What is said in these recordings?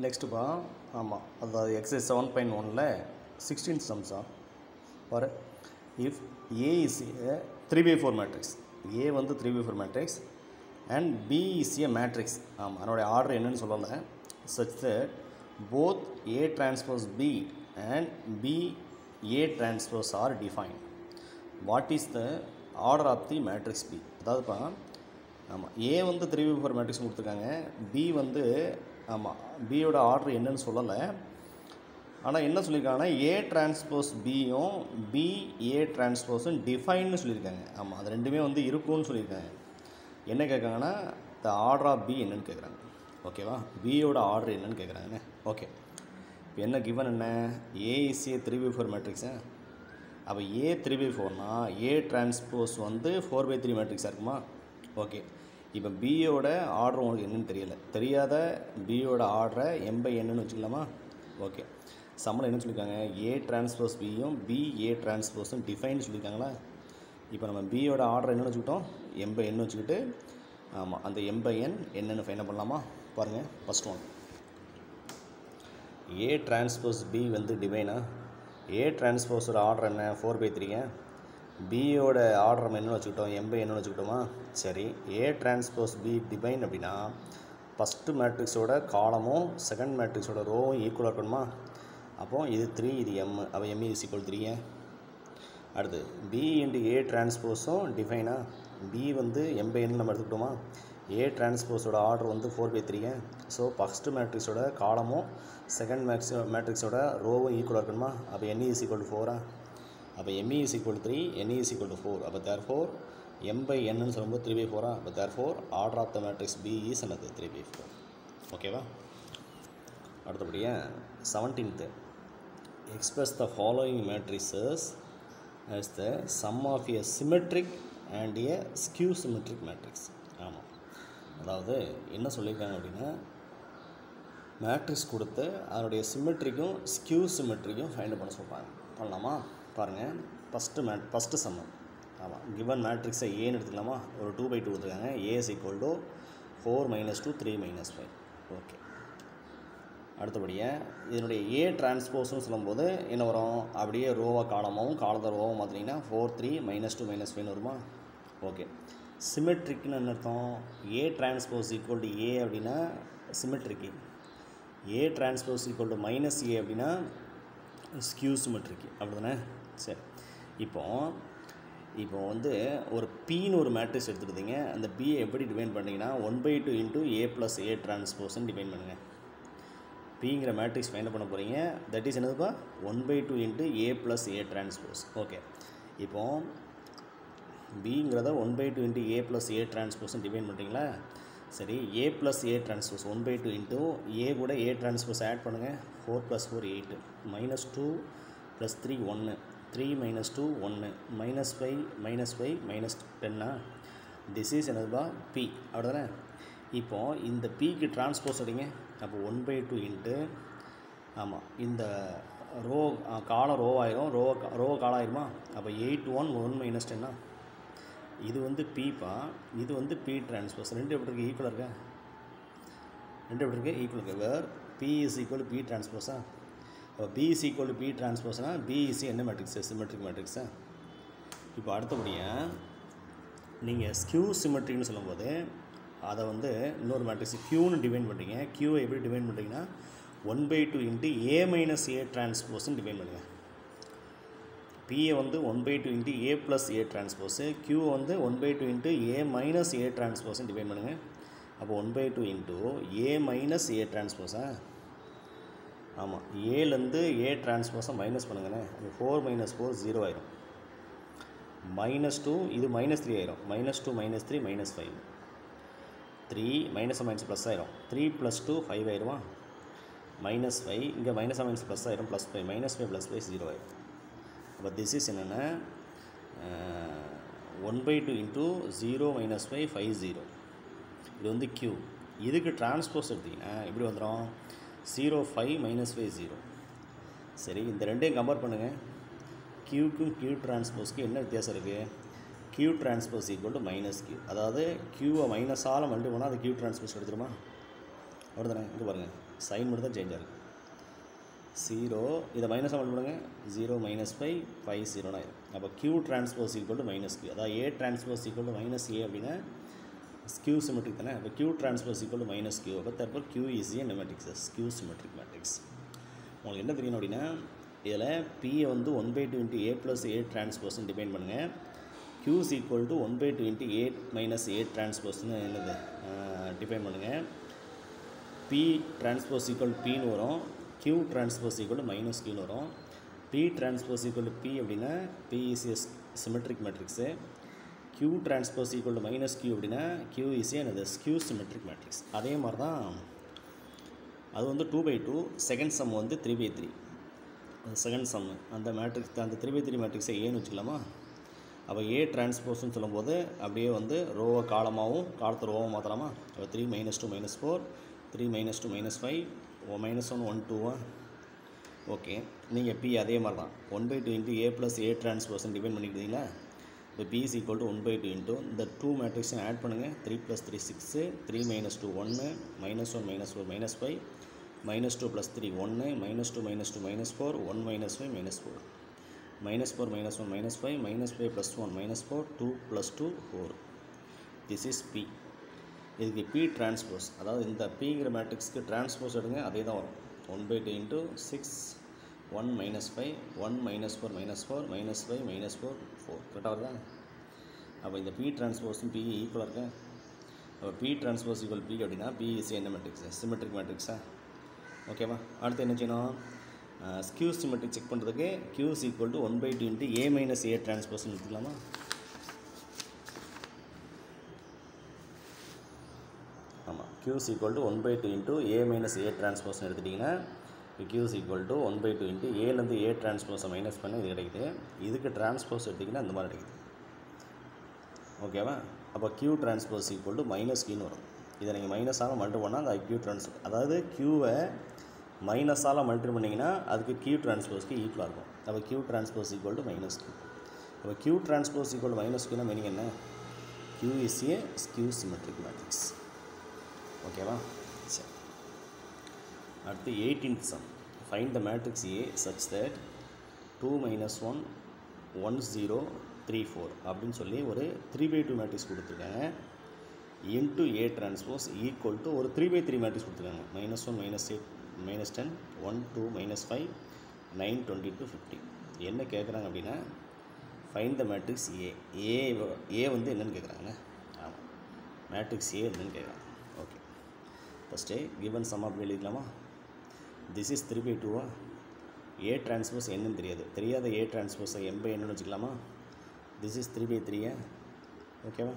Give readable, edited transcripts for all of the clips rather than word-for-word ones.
நெக்ஸ்ட்டுப்பா ஆமாம் அதாவது exercise 7.1ல் 16th சம்ஸா பாரு. If A is a 3/4 matrix, A வந்து 3/4 matrix and B is a matrix. ஆமாம், அதனுடைய ஆர்டர் என்னன்னு சொல்லலை. such that both A transpose B and B A transpose are defined. What is the order of the matrix B? அதாவதுப்பா ஆமாம், ஏ வந்து 3/4 matrix கொடுத்துருக்காங்க, B வந்து ஆமாம் பியோட ஆர்டர் என்னன்னு சொல்லலை. ஆனால் என்ன சொல்லியிருக்காங்கன்னா ஏ டிரான்ஸ்போஸ் பியும் பி ஏ டிரான்ஸ்போஸும் டிஃபைன்னு சொல்லியிருக்காங்க. ஆமாம், அது ரெண்டுமே வந்து இருக்கும்னு சொல்லியிருக்காங்க. என்ன கேட்காங்கன்னா த ஆர்டர் ஆஃப் பி என்னன்னு கேட்குறாங்க. ஓகேவா, பியோட ஆர்டர் என்னன்னு கேட்குறாங்கண்ணே. ஓகே, இப்போ என்ன கிவன் என்ன, ஏ இஸ் ஏ 3/4 மேட்ரிக்ஸா. அப்போ ஏ 3/4னா ஏ டிரான்ஸ்போஸ் வந்து 4/3 மேட்ரிக்ஸாக இருக்குமா. ஓகே, இப்போ பியோட ஆர்டர் உங்களுக்கு என்னன்னு தெரியாத பியோட ஆர்டரை M/Nன்னு வச்சுக்கலாமா. ஓகே, சம்மளம் என்ன சொல்லியிருக்காங்க, ஏ டிரான்ஸ்போஸ் பியும் பி ஏ டிரான்ஸ்போஸும் டிஃபைன் சொல்லியிருக்காங்களா. இப்போ நம்ம பியோட ஆர்டர் என்னென்னு வச்சுக்கிட்டோம், M/N வச்சுக்கிட்டு ஆமாம் அந்த M/N என்னென்னு ஃபைண்ட் பண்ணலாமா. பாருங்கள், first one A transpose B வந்து டிவைனா. ஏ டிரான்ஸ்போஸோட ஆர்டர் என்ன 4/3ங்க. பியோட ஆர்டர் நம்ம என்னென்னு வச்சுக்கிட்டோம், M/Nன்னு வச்சுக்கிட்டோமா. சரி, ஏ டிரான்ஸ்போஸ் பி டிவைன் அப்படின்னா ஃபஸ்ட்டு மேட்ரிக்ஸோட காலமும் செகண்ட் மேட்ரிக்ஸோட ரோவும் ஈக்குவலாக இருக்கணுமா. அப்போது இது 3 இது M, அப்போ M is equal 3. அடுத்து B இன்ட்டு ஏ டிரான்ஸ்போஸும் டிஃபைனா. B வந்து M/N நம்ம எடுத்துக்கிட்டோமா. ஏ டிரான்ஸ்போஸோட ஆர்டர் வந்து 4/3. ஸோ ஃபஸ்ட்டு மேட்ரிக்ஸோட காலமும் செகண்ட் மேட்ரிக்ஸோட ரோவும் ஈக்குவலாக இருக்கணுமா. அப்போ N is equal 4. அப்போ M is equal 3, N is equal 4. அப்போ therefore M/Nன்னு சொல்லும்போது 3/4. அப்போ therefore order of the matrix B is என்னது 3/4. ஓகேவா. அடுத்தபடியாக 17th express the following matrices as the sum of a symmetric and a skew symmetric matrix. ஆமாம், அதாவது என்ன சொல்லியிருக்காங்க அப்படின்னா மேட்ரிக்ஸ் கொடுத்து அதனுடைய சிமெட்ரிக்கும் ஸ்கியூ சிமெட்ரிக்கும் ஃபைண்ட் பண்ண சொல்கிறாங்க. பண்ணலாமா. பாருங்கள், ஃபஸ்ட்டு சம்மம். ஆமாம், கிவன் மேட்ரிக்ஸை ஏன்னு எடுத்துக்கலாமா. ஒரு 2/2 கொடுத்துருக்காங்க. ஏ இஸ் ஈக்குவல் டு 4 - 2 3 - 5. ஓகே, அடுத்தபடியாக இதனுடைய ஏ டிரான்ஸ்போஸ்னு சொல்லும்போது என்ன வரும், அப்படியே ரோவாக காலமாகவும் காலத்தை ரோவாகவும் மாற்றினீங்கன்னா 4 3 -2 -5 வருமா. ஓகே, சிமெட்ரிக்னு என்ன அர்த்தம், A transpose equal to A அப்படின்னா symmetric, A transpose equal to -A அப்படின்னா ஸ்கியூ சிமெட்ரிக்கு, அப்படி தானே. சரி, இப்போ வந்து ஒரு பின்னு ஒரு மேட்ரிக்ஸ் எடுத்துக்கிட்டீங்க. அந்த பியை எப்படி டிஃபைன் பண்ணிங்கன்னா 1/2 இன்ட்டு ஏ ப்ளஸ் ஏ டிரான்ஸ்போஸ்ன்னு டிஃபைன் பண்ணுங்கள். பிங்கிற மேட்ரிக்ஸ் ஃபைண்ட் பண்ண போகிறீங்க. தட் இஸ் என்னதுப்பா 1/2 into A plus A transpose. Okay, இப்போது பிங்கிறத 1/2 இன்ட்டு ஏ ப்ளஸ் ஏ டிரான்ஸ்போஸ்ன்னு டிஃபைன் பண்ணுறீங்களா. சரி, A plus A transpose 1/2 into A கூட ஏ டிரான்ஸ்போஸ் ஆட் பண்ணுங்கள். 4 + 4 8 -2 + 3 1 3 - 2 1 -5 -10. திஸ் இஸ் என்னதுப்பா பி, அப்படி தானே. இப்போது இந்த பிக்கு டிரான்ஸ்போஸ் அடிங்க. அப்போ 1/2 இன்ட்டு ஆமாம் இந்த ரோ காலம் ரோ ஆயிரும், ரோ காலம் ஆயிருமா. அப்போ 8 1 1 - 10. இது வந்து பிப்பா, இது வந்து பி டிரான்ஸ்போஸ். ரெண்டு எப்படி இருக்குது, ஈக்குவலாக இருக்கா. ரெண்டு எப்படி இருக்குது, ஈக்குவல் இருக்குது. Where B is equal B டிரான்ஸ்போஸா. அப்போ பி இஸ் ஈக்குவல் பி டிரான்ஸ்போஸ்னால் பி இஸ் என்ன மேட்ரிக்ஸு, சிமெட்ரிக் மேட்ரிக்ஸா. இப்போ அடுத்தபடியாக நீங்கள் ஸ்கியூ சிமெட்ரிக்னு சொல்லும்போது அதை வந்து இன்னொரு மேட்ரிக்ஸ் க்யூன்னு டிஃபைன் பண்ணுறீங்க. க்யூவை எப்படி டிஃபைன் பண்ணுறீங்கன்னா 1/2 இன்ட்டு ஏ மைனஸ் ஏ டிரான்ஸ்போஸ்ன்னு டிஃபைன் பண்ணுங்கள். பிஏ வந்து 1/2 into A plus A டிரான்ஸ்போஸு, Q வந்து 1/2 இன்ட்டு ஏ மைனஸ் ஏ டிரான்ஸ்போஸ்ன்னு டிஃபைன் பண்ணுங்கள். அப்போ 1/2 இன்ட்டு ஏ மைனஸ் ஏ டிரான்ஸ்போஸா. ஆமாம், ஏலேருந்து ஏ டிரான்ஸ்போஸை மைனஸ் பண்ணுங்கண்ணே. அது 4 - 4 0 ஆயிரும். -2 இது -3 ஆயிரும். -2 -3 -5 3 மைனஸ் ப்ளஸ் ஆயிரும். 3 + 2 5 ஆயிருமா. -5 இங்கே மைனஸ் ப்ளஸ் ஆயிரும், +5 -5 + 5 0 ஆயிரும். அப்போ திஸ் இஸ் என்னென்னா 1/2 இன்ட்டு 0 - 5 5 0. இது வந்து க்யூ. இதுக்கு டிரான்ஸ்போஸ் எடுத்திங்கன்னா இப்படி வந்துடும் 0 5 -5 0. சரி, இந்த ரெண்டையும் கம்பேர் பண்ணுங்கள். க்யூக்கும் க்யூ டிரான்ஸ்போஸ்க்கு என்ன வித்தியாசம் இருக்குது. Q transpose equal to -q, அதாவது க்யூவை மைனஸால் மல்டி பண்ணால் அது க்யூ டிரான்ஸ்போஸ் எடுத்துருமா. அவ்வளோதானே. இங்கே பாருங்கள் சைன் மட்டும் தான் சேஞ்ச் ஆகும். 0 இதை மைனஸாக மட்டும் பண்ணுங்க. 0 - 5 5 0 ஆயிடும். அப்போ Q transpose equal to -Q, அதாவது A transpose equal to -A அப்படின்னா Q சிமெட்ரிக் தானே. அப்போ Q transpose equal to -Q, அப்போ தற்போது Q is a matrix, Q symmetric matrix. உங்களுக்கு என்ன தெரியணும் அப்படின்னா இதில் P வந்து 1/2 × A + A டிரான்ஸ்போஸ்ன்னு டிஃபைன் பண்ணுங்கள். Q is equal to 1/2 × A - A டிரான்ஸ்போஸ்ன்னு என்னது டிஃபைன் பண்ணுங்கள். P டிரான்ஸ்போஸ் ஈக்குவல் Pன்னு வரும், Q டிரான்ஸ்போஸ் ஈக்குவல் -Qன்னு வரும். P டிரான்ஸ்போஸ் ஈக்குவல் P அப்படின்னா P is a symmetric matrix. Q transpose equal to -Q அப்படின்னா Q is என்னது Q symmetric matrix. அதே மாதிரி தான் அது வந்து 2/2, செகண்ட் சம் வந்து 3/3. செகண்ட் சம் அந்த மேட்ரிக்ஸ் அந்த 3/3 மேட்ரிக்ஸை ஏன்னு வச்சுக்கலாமா. அப்போ A டிரான்ஸ்போஸ்ன்னு சொல்லும்போது அப்படியே வந்து ரோவை காலமாகவும் காலத்தை ரோவாகவும் மாற்றலாமா. அப்போ 3 - 2 - 4, 3 - 2 - 5, -1 1 2. ஓகே, நீங்கள் P அதே மாதிரி தான் 1/2 × A + A டிரான்ஸ்போஸ்ன்னு டிஃபைன் பண்ணிக்கிட்டீங்களா. இப்போ P is equal to 1/2 into இந்த 2 மேட்ரிக்ஸையும் ஆட் பண்ணுங்கள். 3 + 3 6, 3 - 2 1, -1 - 4 -5, -2 + 3 1, -2 - 2 -4 1 - 5 -4, -4 - 1 -5 -5 + 1 -4, 2 + 2 4. This is P. இதுக்கு P டிரான்ஸ்போஸ், அதாவது இந்த Pங்கிற மேட்ரிக்ஸ்க்கு டிரான்ஸ்போஸ் எடுங்க, அதே தான் வரும். 1/2 into 6 1 - 5 1 - 4 -4 -5 -4 4. கரெக்டாக வருதா. அப்போ இந்த P டிரான்ஸ்போஸும் P ஈக்குவலாக இருக்கா. அப்போ P டிரான்ஸ்போஸ் ஈக்குவல் P அப்படின்னா P இஸ் என்ன மேட்ரிக்ஸ், சிமெட்ரிக் மேட்ரிக்ஸா. ஓகேவா. அடுத்து என்ன செய்யணும், Q சிமெட்ரிக் செக் பண்ணுறதுக்கு Q is equal to 1/2 into A - A டிரான்ஸ்போஸ்ன்னு எடுத்துக்கலாமா. ஆமாம், Q is equal to 1/2 into A - A டிரான்ஸ்போஸ்ன்னு எடுத்துட்டிங்கன்னா Q is equal to 1/2 into ஏலேருந்து A டிரான்ஸ்போஸை மைனஸ் பண்ணி இது கிடைக்குது. இதுக்கு டிரான்ஸ்போஸ் எடுத்திங்கன்னா அந்த மாதிரி கிடைக்குது. ஓகேவா. அப்போ Q டிரான்ஸ்போஸ் ஈக்குவல் டு -Qன்னு வரும். இதை நீங்கள் மைனஸால் மல்டிபிள் பண்ணால் அந்த Q டிரான்ஸ்போஸ், அதாவது Qவை மைனஸால் மல்டிபிள் பண்ணிங்கன்னா அதுக்கு Q டிரான்ஸ்போஸ்க்கு ஈக்குவலாக இருக்கும். அப்போ Q transpose equal to -Q. அப்போ Q டிரான்ஸ்போஸ் ஈக்குவல் டு -Qனா மீனிங் என்ன, Q is a Q symmetric matrix. ஓகேவா. சரி, அடுத்து 18th sum. Find the matrix A such that 2 - 1 1 0 3 4 அப்படின்னு சொல்லி ஒரு 3/2 மேட்ரிக்ஸ் கொடுத்துருக்காங்க. Into A transpose equal to ஒரு 3/3 மேட்ரிக்ஸ் கொடுத்துருக்காங்க. -1 -8 -10 1 2 -5 9 22 50. என்ன கேட்குறாங்க அப்படின்னா ஃபைண்ட் த மேட்ரிக்ஸ் A வந்து என்னென்னு கேட்குறாங்க. ஆமாம், மேட்ரிக்ஸ் A என்னென்னு கேட்குறாங்க. ஓகே, ஃபஸ்ட்டு கிவன் சம் அப்படி எழுதிக்கலாமா. This is 3/2. A டிரான்ஸ்போஸ் என்னன்னு தெரியாத A டிரான்ஸ்போஸை M/Nன்னு வச்சுக்கலாமா. This is 3/3. ஓகேவா.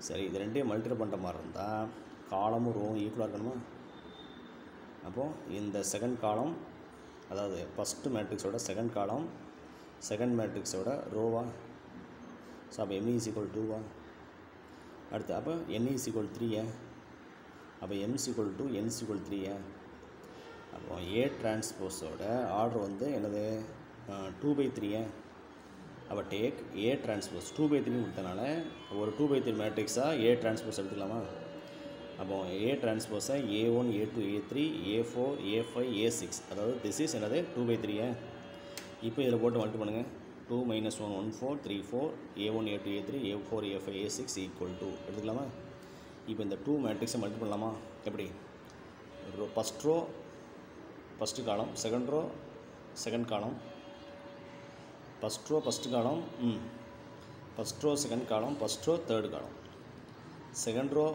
சரி, இது ரெண்டையும் மல்டிப்ளை பண்ணுற மாதிரி இருந்தால் காலமும் ரோவும் ஈக்குவலாக இருக்கணுமா. அப்போது இந்த செகண்ட் காலம், அதாவது ஃபஸ்ட்டு மேட்ரிக்ஸோட செகண்ட் காலம் செகண்ட் மேட்ரிக்ஸோட ரோவா. ஸோ அப்போ M is equal to 2. அடுத்து அப்போ N is equal to 3. அப்போ M is equal to N is equal to 3. அப்போ A டிரான்ஸ்போஸோட ஆர்டர் வந்து என்னது 2/3. அப்போ டேக் A டிரான்ஸ்போஸ் 2/3 கொடுத்தனால ஒரு 2/3 மேட்ரிக்ஸாக A டிரான்ஸ்போஸ் எடுத்துக்கலாமா. அப்போ A டிரான்ஸ்போஸை A1 A2 A3 A4 A5 A6, அதாவது திஸ் இஸ் என்னது 2/3. இப்போ இதில் போட்டு மல்டிப்ளை பண்ணுங்கள். 2 - 1 1 4 3 4 A1 A2 A3 A4 A5 A6 equal to எடுத்துக்கலாமா. இப்போ இந்த 2 மேட்ரிக்ஸை மல்டிப்ளை பண்ணலாமா. எப்படி, first row first column, second row second column, first row first column, first row second column, first row third column, second row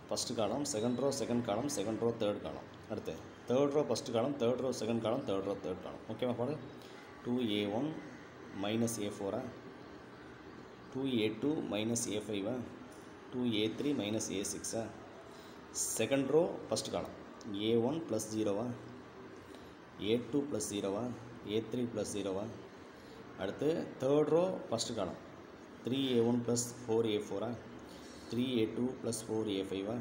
first column, second row second column, second row third column. அடுத்து third row first column, third row second column, third row third column. ஓகேவா. பாடு 2A1 - A4, 2A2 - A5, 2A3 - A6. Second row first காலம் A1 + 0, A2 + 0, A3 + 0. அடுத்து third row first காலம் 3A1 + 4A4, 3A2 + 4A5,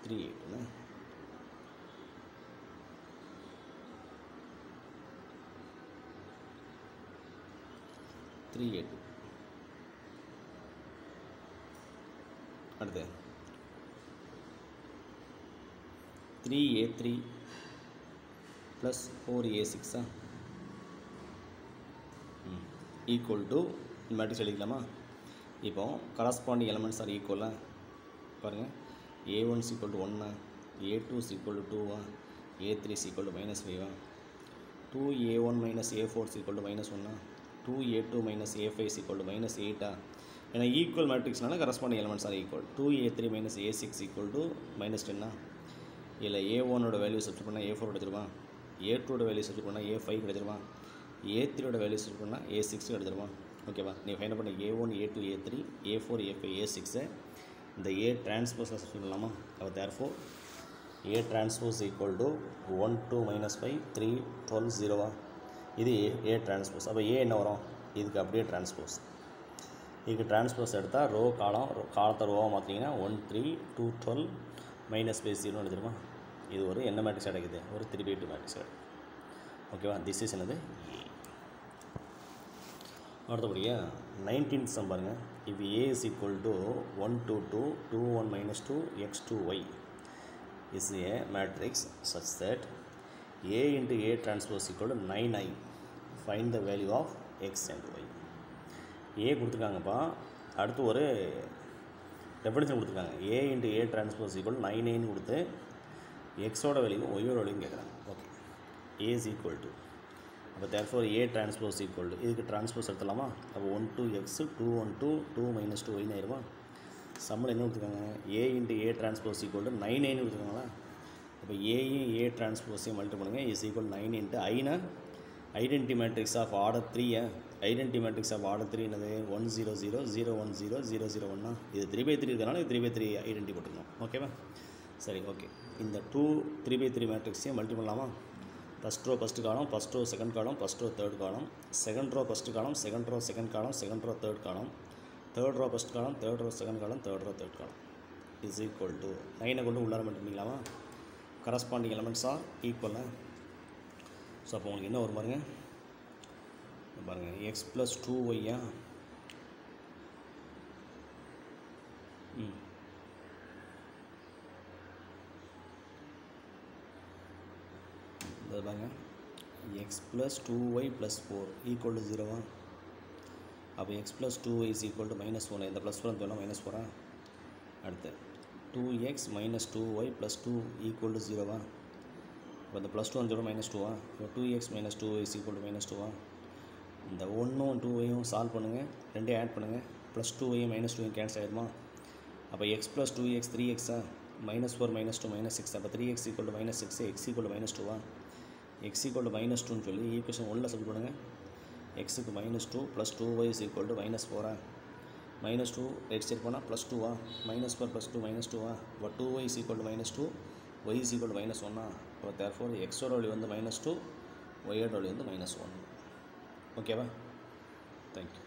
3A2 3A2. அடுத்து 3a3 plus 4a6 equal to matrix எழுதிக்கலாமா? இப்போ corresponding elements are ஈக்குவலாக பாருங்கள். a1 is equal to 1, a2 is equal to 2, a3 is equal to -5, 2a1 minus a4 is equal to -1, 2a2 minus a5 is equal to -8. ஏன்னா equal மேட்ரிக்ஸ்னால corresponding elements are equal. 2a3 minus a6 equal to -10. இல்லை a1ஓட value substitute பண்ணால் a4 கிடச்சிருவான், a2ஓட value substitute பண்ணால் a5 கிடச்சிருவான், a3ஓட value substitute பண்ணால் a6 கிடச்சிருவான். ஓகேவா? நீ find பண்ண a1 a2 a3 a4 a5 a6 இந்த a டிரான்ஸ்போஸை சப்ஸ்டிட் பண்ணலாமா? அப்போ therefore a transpose equal to 1 2 -5 3 12 0. இது a டிரான்ஸ்போஸ். அப்போ a என்ன வரும்? இதுக்கு அப்படியே டிரான்ஸ்போஸ். இதுக்கு டிரான்ஸ்போஸ் எடுத்தால் ரோ காலத்தை ரோவாக மாற்றிங்கன்னா 1 3 2 12 -5 எடுத்துருமா? இது ஒரு என்ன மேட்ரிக்ஸ் கிடைக்குது? ஒரு 3/2 மேட்ரிக்ஸ் கிடைக்குது. ஓகேவா? திஸ் இஸ் என்னது? அடுத்தபடியாக 19th சம் பாருங்கள். if a is equal to 1 2 2 2 1 -2 x 2 y is a matrix such that a into a transpose equal to 9i, find the value of x and y. a கொடுத்துருக்காங்கப்பா. அடுத்து ஒரு definition கொடுத்துருக்காங்க. a into a transpose equal to 9i கொடுத்து எக்ஸோட value ஒய்யோட value கேட்குறாங்க. Okay, a is equal to, அப்போ therefore a transpose equal to, இதுக்கு transpose எடுத்துலாமா? அப்போ 1 2 x 2 1 2 2 -2 y ஆயிடுமா? சம்மில் என்ன கொடுத்துருக்காங்க? a into a transpose equal to 9 கொடுத்துருக்காங்களா? அப்போ ஏயும் a டிரான்ஸ்போஸையும் மல்டி பண்ணுங்கள். இஸ் ஈக்குவல் 9 into ஐனா identity matrix of order 3. Identity matrix of order 3 என்னது? 1 0 0 0 1 0 0 0 1. இது 3/3 இருக்கிறனால இது 3/3 ஐடென்டி போட்டுக்கணும். ஓகேவா? சரி, ஓகே. இந்த 2 3/3 மேட்ரிக்ஸையும் மல்டி பண்ணலாமா? First row first column, first row second column, first row third column, second row first column, second row second column, second row third column, third row first column, third row second column, third row third column is equal to 9 கொண்டு உள்ளார பண்ணிக்கலாமா? Corresponding elements are ஈக்குவலாக. So அப்போ உங்களுக்கு என்ன வரும் பாருங்கள். X plus 2y பாருங்க. X plus 2y plus 4 equal to 0. அப்போ X plus 2y is equal to -1. இந்த ப்ளஸ் 4 சொன்னால் -4. அடுத்து 2x minus 2y plus 2 equal to 0. இப்போ இந்த ப்ளஸ் 2 வந்து -2. இப்போ 2x minus 2y is equal to -2. இந்த 1 2yயும் சால்வ் பண்ணுங்கள், ரெண்டையும் ஆட் பண்ணுங்கள். ப்ளஸ் 2yயும் -2yயும் கேன்சல் ஆகிடுமா? அப்போ x ப்ளஸ் 2x 3x -4 -2 -6. அப்போ 3x equal to -6, x equal to -2. x equal to -2ன்னு சொல்லி ஈக்குவேஷன் 1ல் சப்ஸ்டிட் பண்ணுங்கள். எக்ஸுக்கு -2 plus 2y is equal to -4. -2 right side போனால் +2 -4 + 2 -2. இப்போ 2y is equal to -2, y is equal to -1. இப்போ தேர்ஃபோர் எக்ஸோட value வந்து -2, ஒய்யோட வேல்யூ வந்து -1. ஓகேவா? தேங்க்யூ.